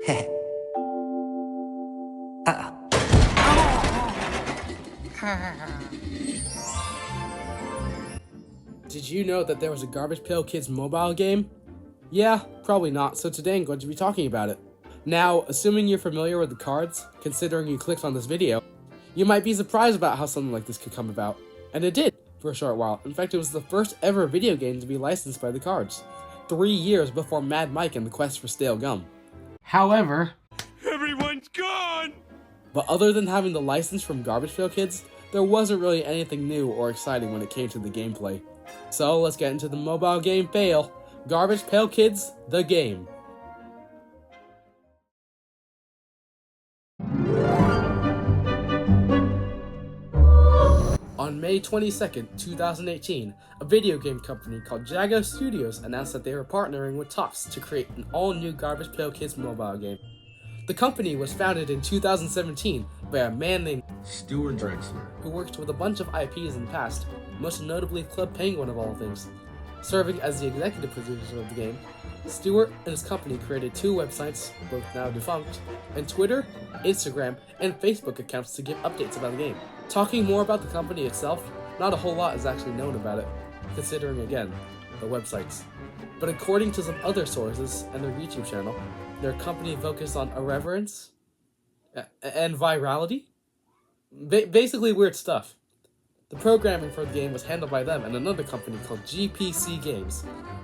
Did you know that there was a Garbage Pail Kids mobile game? Yeah, probably not, so today I'm going to be talking about it. Now, assuming you're familiar with the cards, considering you clicked on this video, you might be surprised about how something like this could come about. And it did, for a short while. In fact, it was the first ever video game to be licensed by the cards, 3 years before Mad Mike and the Quest for Stale Gum. However, everyone's gone! But other than having the license from Garbage Pail Kids, there wasn't really anything new or exciting when it came to the gameplay. So let's get into the mobile game Pail. Garbage Pail Kids, the game. On May 22nd, 2018, a video game company called Jago Studios announced that they were partnering with Topps to create an all-new Garbage Pail Kids mobile game. The company was founded in 2017 by a man named Stuart Drexler, who worked with a bunch of IPs in the past, most notably Club Penguin of all things. Serving as the executive producer of the game, Stuart and his company created 2 websites, both now defunct, and Twitter, Instagram, and Facebook accounts to give updates about the game. Talking more about the company itself, not a whole lot is actually known about it, considering again, the websites. But according to some other sources and their YouTube channel, their company focused on irreverence and virality. Basically weird stuff. The programming for the game was handled by them and another company called GPKnews,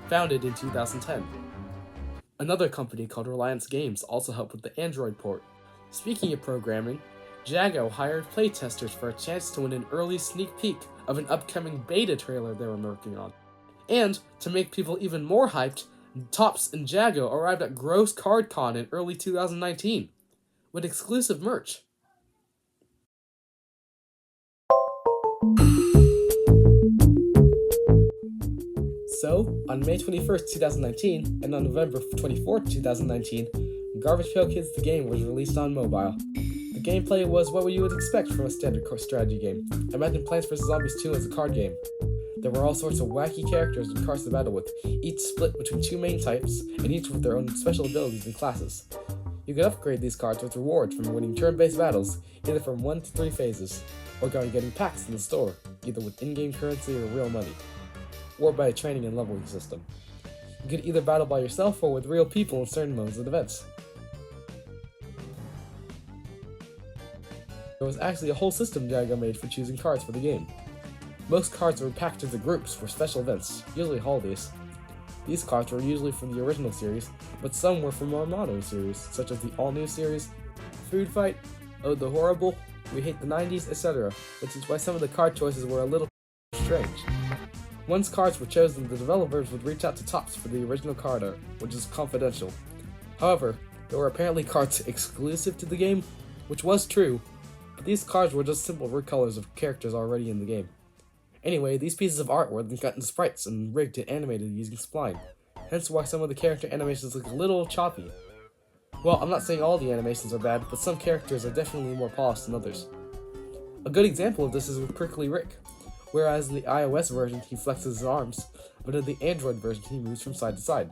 founded in 2010. Another company called Reliance Games also helped with the Android port. Speaking of programming, Jago hired playtesters for a chance to win an early sneak peek of an upcoming beta trailer they were working on. And, to make people even more hyped, Topps and Jago arrived at Gross Card Con in early 2019, with exclusive merch. So, on May 21st, 2019, and on November 24th, 2019, Garbage Pail Kids the game was released on mobile. The gameplay was what you would expect from a standard strategy game. Imagine Plants vs. Zombies 2 as a card game. There were all sorts of wacky characters and cards to battle with, each split between 2 main types, and each with their own special abilities and classes. You could upgrade these cards with rewards from winning turn-based battles, either from 1 to 3 phases, or by getting packs in the store, either with in-game currency or real money, or by a training and leveling system. You could either battle by yourself or with real people in certain modes and events. There was actually a whole system Jago made for choosing cards for the game. Most cards were packed into groups for special events, usually holidays. These cards were usually from the original series, but some were from more modern series, such as the All New series, Food Fight, Oh the Horrible, We Hate the 90s, etc., which is why some of the card choices were a little strange. Once cards were chosen, the developers would reach out to Topps for the original card art, which is confidential. However, there were apparently cards exclusive to the game, which was true, but these cards were just simple recolors of characters already in the game. Anyway, these pieces of art were then cut into sprites and rigged and animated using Spline, hence why some of the character animations look a little choppy. Well, I'm not saying all the animations are bad, but some characters are definitely more polished than others. A good example of this is with Prickly Rick, whereas in the iOS version he flexes his arms, but in the Android version he moves from side to side.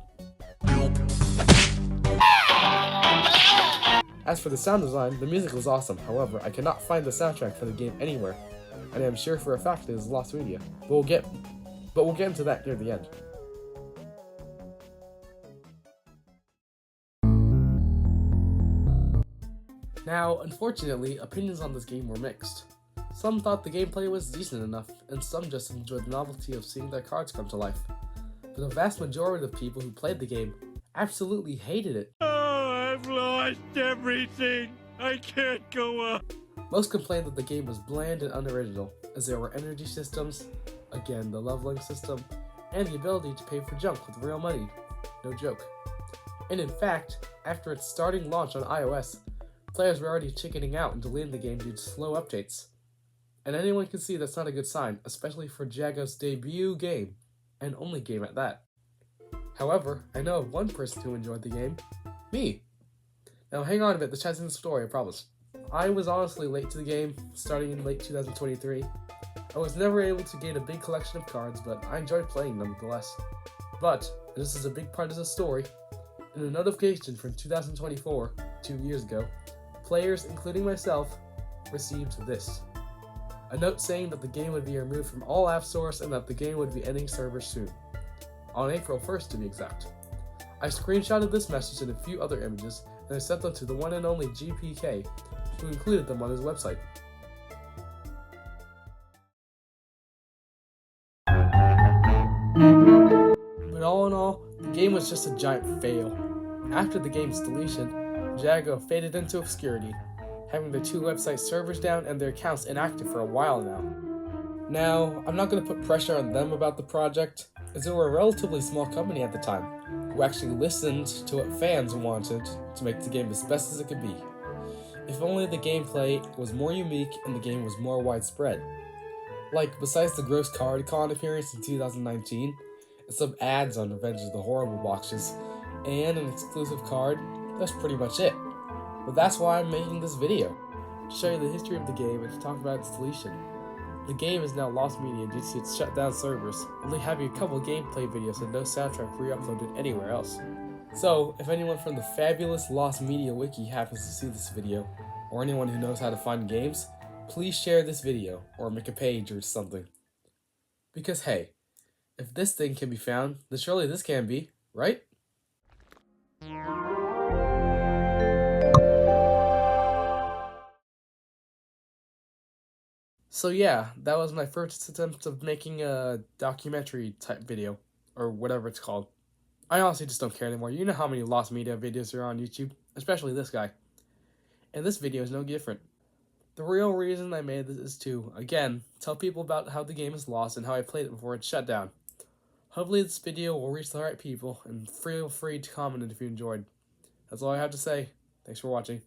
As for the sound design, the music was awesome, however, I cannot find the soundtrack for the game anywhere, and I am sure for a fact it is lost media, but we'll get into that near the end. Now, unfortunately, opinions on this game were mixed. Some thought the gameplay was decent enough, and some just enjoyed the novelty of seeing their cards come to life. But the vast majority of people who played the game absolutely hated it. Oh, I've lost everything! I can't go up! Most complained that the game was bland and unoriginal, as there were energy systems, again the leveling system, and the ability to pay for junk with real money. No joke. And in fact, after its starting launch on iOS, players were already chickening out and deleting the game due to slow updates. And anyone can see that's not a good sign, especially for Jago's debut game, and only game at that. However, I know of one person who enjoyed the game, me. Now hang on a bit, this has in the story, I promise. I was honestly late to the game, starting in late 2023. I was never able to gain a big collection of cards, but I enjoyed playing them nonetheless. But, and this is a big part of the story, In a notification from 2024, 2 years ago, players, including myself, received this. A note saying that the game would be removed from all app stores and that the game would be ending servers soon. On April 1st to be exact. I screenshotted this message and a few other images and I sent them to the one and only GPK, who included them on his website. But all in all, the game was just a giant fail. After the game's deletion, Jago faded into obscurity, having their 2 website servers down and their accounts inactive for a while now. Now, I'm not going to put pressure on them about the project, as they were a relatively small company at the time, who actually listened to what fans wanted to make the game as best as it could be. If only the gameplay was more unique and the game was more widespread. Like, besides the gross card con appearance in 2019, and some ads on Revenge of the Horrible boxes, and an exclusive card, that's pretty much it. But that's why I'm making this video, to show you the history of the game and to talk about its deletion. The game is now lost media due to its shut down servers, only having a couple gameplay videos and no soundtrack re-uploaded anywhere else. So, if anyone from the fabulous Lost Media Wiki happens to see this video, or anyone who knows how to find games, please share this video, or make a page or something. Because hey, if this thing can be found, then surely this can be, right? So yeah, that was my first attempt of making a documentary type video, or whatever it's called. I honestly just don't care anymore. You know how many lost media videos are on YouTube, especially this guy. And this video is no different. The real reason I made this is to, again, tell people about how the game is lost and how I played it before it's shut down. Hopefully this video will reach the right people, and feel free to comment if you enjoyed. That's all I have to say. Thanks for watching.